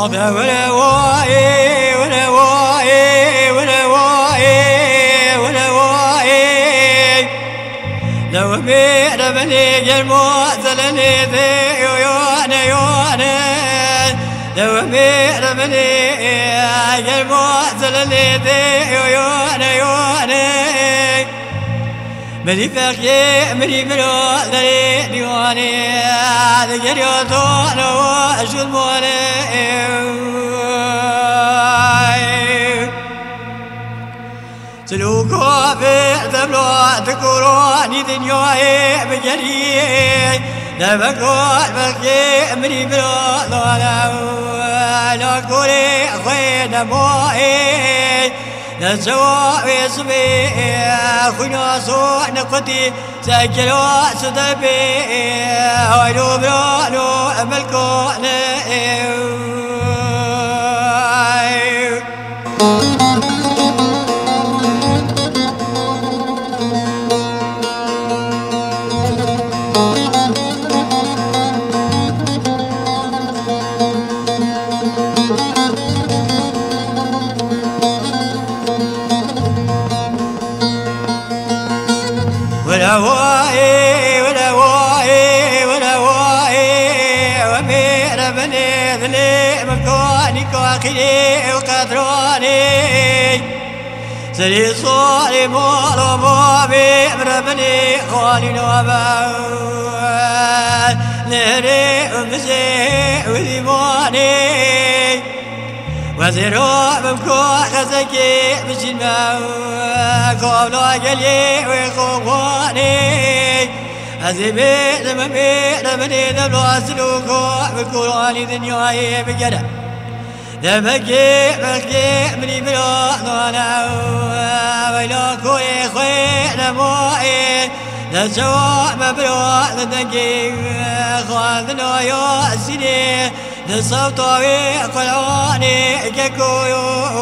ولا واي ولا واي ولا واي ولا واي لو بير بني المعزلني ذي يوانا يوانا لو بير بني المعزلني ذي يوانا يوانا مري فاقي مري برو ذي ديواني ذكر يوتون واشو المولي سلوكو في ذبلو تكوروني دنياي بجري دبكو بقي مري برو لا كوري خوي دموي نسوا اسمي خونا سوء نقطي سجلوا سدبي ويلو برونو ملكو ولا واي ولا واي ولا واي ومير بني ذلي مكوني كواخلي وقدروني سري صوري مولو بوبي بربني خوالي نوبا نهري ومزي وذيبوني وزيرو بمكو خزكي بجنبا قولو قلي ويخوفوني أزيبي لمبي لمني ذبلو أسلوكو بكوروني دنياي بجدا ذبكي بكي مني بلو نوانا ويلو كوي خوي نموي نسوا مبلو ندقي خوانذنو يو سيني نصوتو قلعوني كيكويو